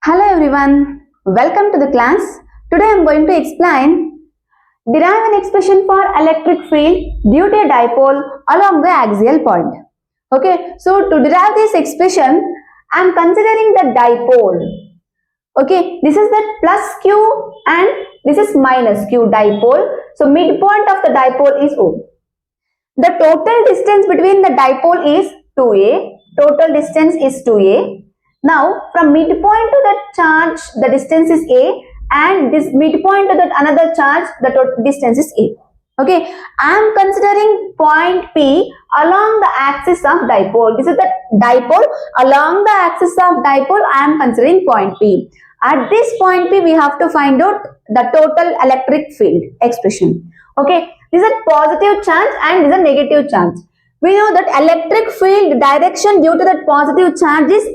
Hello everyone, welcome to the class. Today I am going to explain derive an expression for electric field due to a dipole along the axial point. Okay, so to derive this expression, I am considering the dipole. Okay, this is the plus q and this is minus q dipole. So midpoint of the dipole is O. The total distance between the dipole is 2a. Total distance is 2a. Now, from midpoint to that charge, the distance is a, and this midpoint to that another charge, the total distance is a. Okay, I am considering point P along the axis of dipole. This is the dipole. Along the axis of dipole, I am considering point P. At this point P, we have to find out the total electric field expression. Okay, this is a positive charge and this is a negative charge. We know that electric field direction due to that positive charge is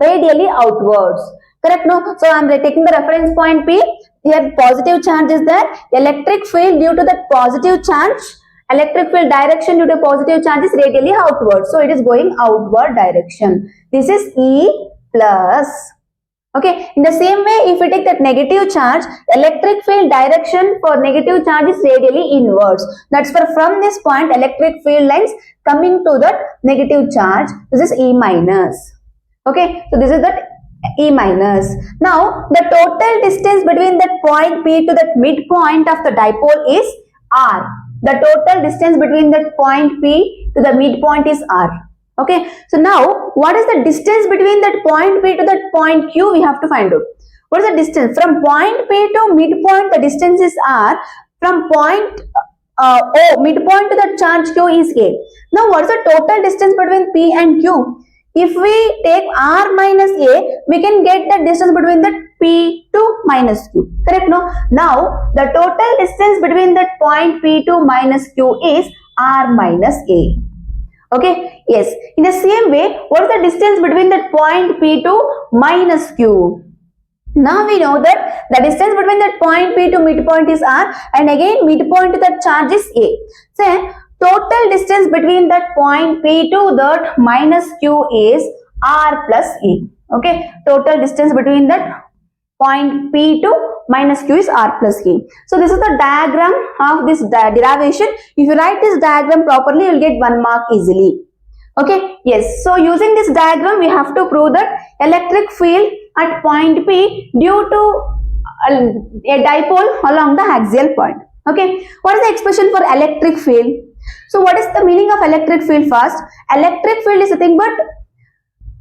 radially outwards. Correct? No? So I am taking the reference point P. Here positive charge is there. Electric field due to that positive charge, electric field direction due to positive charge is radially outward. So it is going outward direction. This is E plus. Okay. In the same way, if we take that negative charge, electric field direction for negative charge is radially inwards. That's for from this point, electric field lines coming to that negative charge. This is E minus. Okay, so this is that E minus. Now, the total distance between that point P to that midpoint of the dipole is R. The total distance between that point P to the midpoint is R. Okay, so now, what is the distance between that point P to that point Q? We have to find out. What is the distance? From point P to midpoint, the distance is R. From point O, midpoint to the charge Q is A. Now, what is the total distance between P and Q? If we take R minus A, we can get the distance between the P to minus Q. Correct? No? Now, the total distance between that point P to minus Q is R minus A. Okay? Yes. In the same way, what is the distance between that point P to minus Q? Now we know that the distance between that point P to midpoint is R, and again midpoint to that charge is A. So, total distance between that point P to that minus Q is R plus E. Okay. Total distance between that point P to minus Q is R plus E. So, this is the diagram of this derivation. If you write this diagram properly, you will get 1 mark easily. Okay. Yes. So, using this diagram, we have to prove that electric field at point P due to a dipole along the axial point. Okay. What is the expression for electric field? So, what is the meaning of electric field first? Electric field is nothing but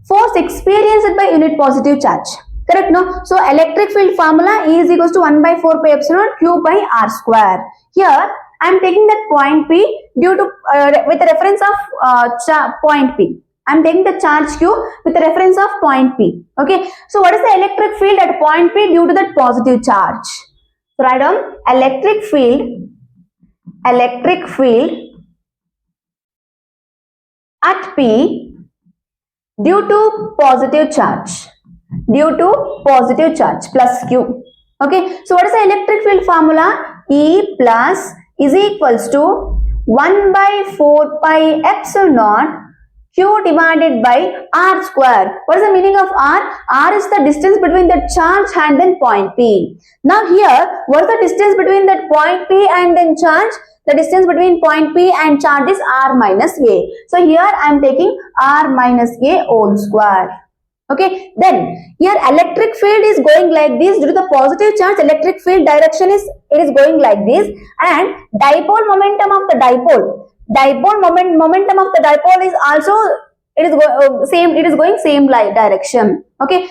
force experienced by unit positive charge. Correct? No? So, electric field formula is equals to 1 by 4 pi epsilon Q by R square. Here, I am taking that point P due to with the reference of point P. I am taking the charge Q with the reference of point P. Okay. So, what is the electric field at point P due to that positive charge? So, write down electric field at P due to positive charge plus Q. Okay, so what is the electric field formula? E plus is equals to 1 by 4 pi epsilon naught Q divided by R square. What is the meaning of R? R is the distance between the charge and then point P. Now here, what is the distance between that point P and then charge? The distance between point P and charge is R minus A. So here I am taking R minus A whole square. Okay. Then here electric field is going like this. Due to the positive charge, electric field direction is going like this, and dipole momentum of the momentum of the dipole is also going same direction. Okay.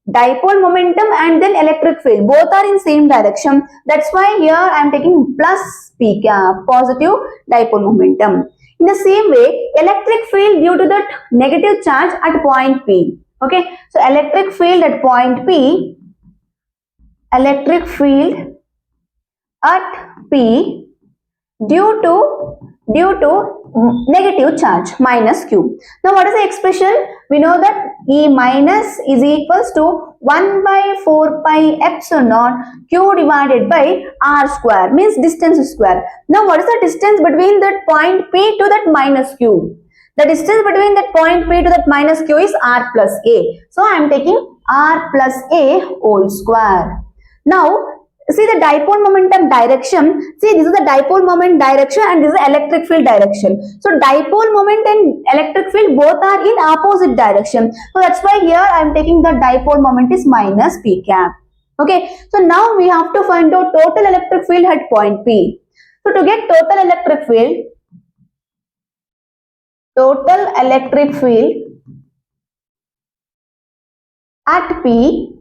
Dipole momentum and then electric field both are in same direction. That's why here I am taking plus P cap, positive dipole momentum. In the same way, electric field due to that negative charge at point P. Okay, so electric field at point P, electric field at P due to negative charge minus Q. Now, what is the expression? We know that E minus is equals to 1 by 4 pi epsilon naught Q divided by R square, means distance square. Now, what is the distance between that point P to that minus Q? The distance between that point P to that minus Q is R plus A. So, I am taking r plus a whole square. Now, see the dipole momentum direction. See, this is the dipole moment direction and this is the electric field direction. So, dipole moment and electric field both are in opposite direction. So, that's why here I am taking the dipole moment is minus p cap. Okay. So, now we have to find out total electric field at point P. So, to get total electric field at P,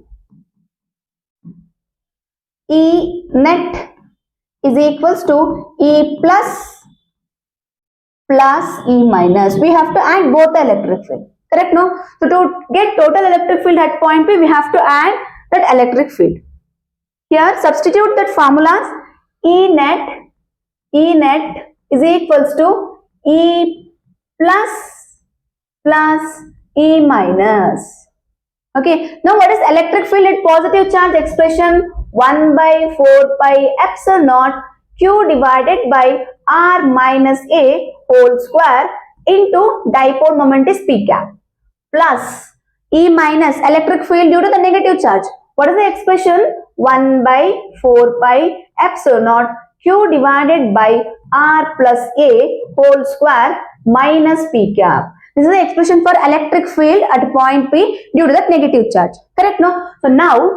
E net is equals to E plus E minus. We have to add both the electric field. Correct, no? So, to get total electric field at point P, we have to add that electric field. Here, substitute that formulas. E net is equals to E plus E minus. Okay, now what is electric field at positive charge expression? 1 by 4 pi epsilon naught Q divided by R minus A whole square into dipole moment is P cap plus E minus electric field due to the negative charge. What is the expression? 1 by 4 pi epsilon naught Q divided by R plus A whole square minus P cap. This is the expression for electric field at point P due to that negative charge. Correct, no? So, now,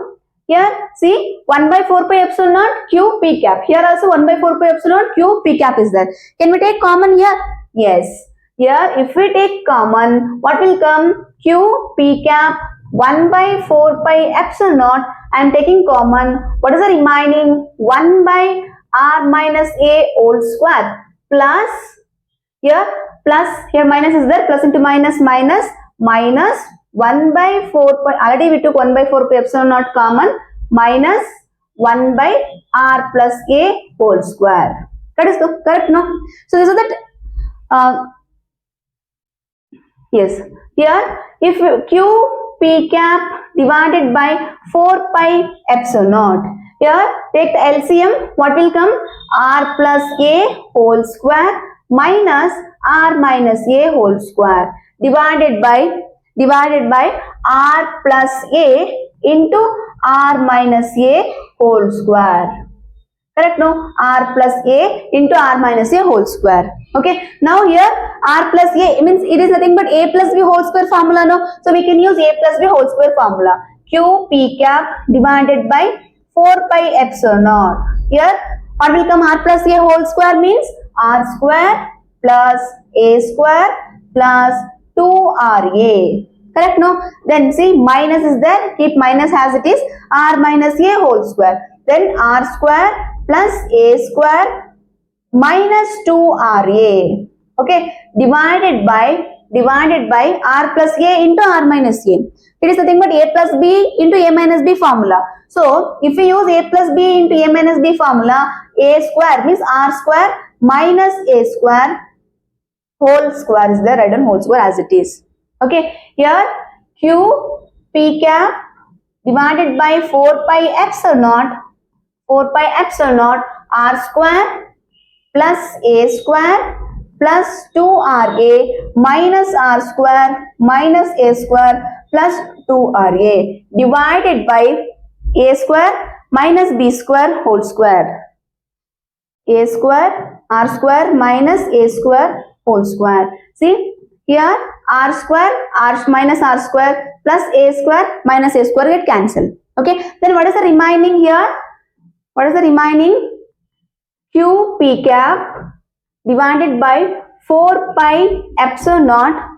here, see, 1 by 4 pi epsilon naught Q P cap. Here also 1 by 4 pi epsilon naught Q P cap is there. Can we take common here? Yes. Here, if we take common, what will come? Q P cap 1 by 4 pi epsilon naught. I am taking common. What is the remaining? 1 by R minus A whole square plus, here minus is there, plus into minus 1 by 4 pi, already we took 1 by 4 pi epsilon naught common, minus 1 by R plus A whole square. Correct, no? So, this is that, yes, here if Q P cap divided by 4 pi epsilon naught, here take the LCM, what will come? R plus A whole square minus R minus A whole square divided by R plus A into R minus A whole square. Correct, no? R plus A into R minus A whole square. Okay. Now here R plus A means it is nothing but A plus B whole square formula, no? So we can use A plus B whole square formula. Q P cap divided by 4 pi epsilon naught. Here what will come? R plus A whole square means R square plus A square plus 2RA. Correct, no? Then see minus is there, keep minus as it is, R minus A whole square. Then R square plus A square minus 2RA. Okay, divided by R plus A into R minus A. It is nothing but A plus B into A minus B formula. So, if we use A plus B into A minus B formula, A square means R square minus A square whole square is there, write on whole square as it is. Okay, here Q P cap divided by 4 pi epsilon naught R square plus A square plus 2RA minus R square minus A square plus 2RA divided by A square minus B square whole square. A square R square minus A square whole square. See here R square R minus R square plus A square minus A square get cancelled. Okay, then what is the remaining here? What is the remaining? Q P cap divided by 4 pi epsilon naught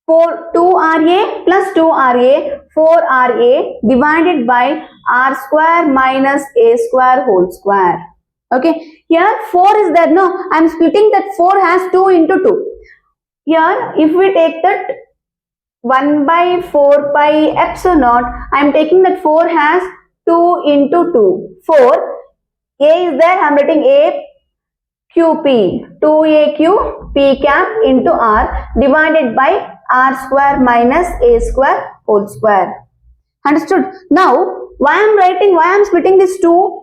2RA plus 2RA 4RA divided by R square minus A square whole square. Okay, here 4 is there, no? I am splitting that 4 has 2 into 2. Here if we take that 1 by 4 pi epsilon naught, I am taking that 4 has 2 into 2. 4, A is there, I am writing A QP, 2AQ P cap into R divided by R square minus A square whole square. Understood? Now, why I am splitting this 2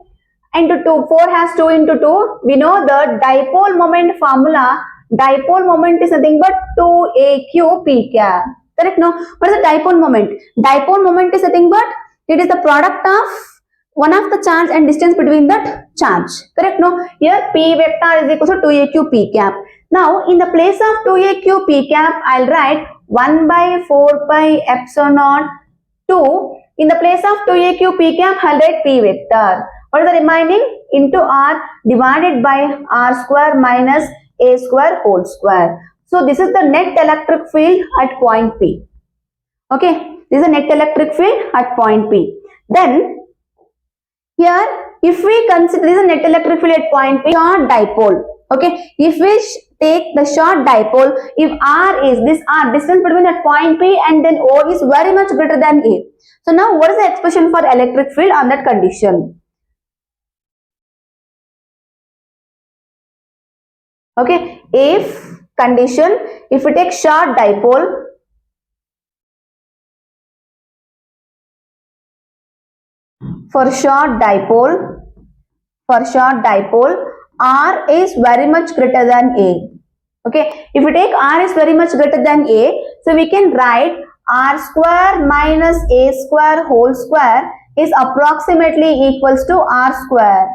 into 2, 4 has 2 into 2. We know the dipole moment formula, dipole moment is nothing but 2AQ P cap. Correct? No. What is the dipole moment? Dipole moment is nothing but it is the product of one of the charge and distance between that charge. Correct? No. Here P vector is equal to 2aq P cap. Now in the place of 2aq P cap, I'll write 1 by 4 pi epsilon naught 2. In the place of 2aq P cap, I'll write P vector. What is the remaining? Into R divided by R square minus A square whole square. So this is the net electric field at point P. Okay, this is the net electric field at point P. Then here, if we consider this is a net electric field at point P, short dipole. Okay, if we take the short dipole, if R is this R distance between that point P and then O is very much greater than A. So now what is the expression for electric field on that condition? Okay, if condition, if we take short dipole, for short dipole, R is very much greater than A. Okay, if we take R is very much greater than A, so we can write R square minus A square whole square is approximately equals to R square.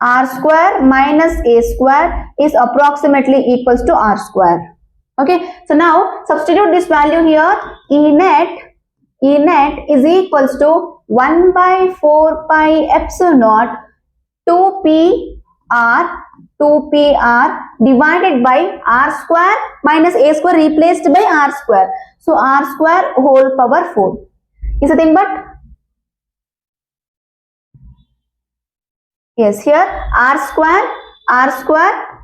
R square minus A square is approximately equals to R square. Okay, so now substitute this value here. E net is equals to 1 by 4 pi epsilon naught 2pr divided by R square minus A square replaced by R square. So R square whole power 4 is nothing but, yes, here R square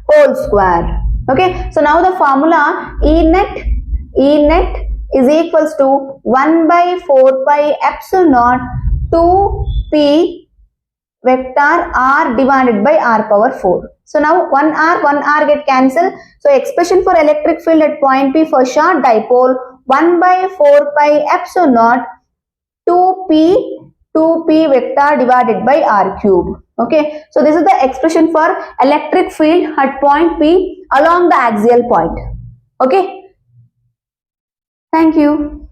whole square. Okay, so now the formula E net is equals to 1 by 4 pi epsilon naught 2p vector R divided by R power 4. So now 1 R get cancelled. So expression for electric field at point P for short dipole 1 by 4 pi epsilon naught 2p vector divided by R cube. Okay, so this is the expression for electric field at point P along the axial point. Okay, thank you.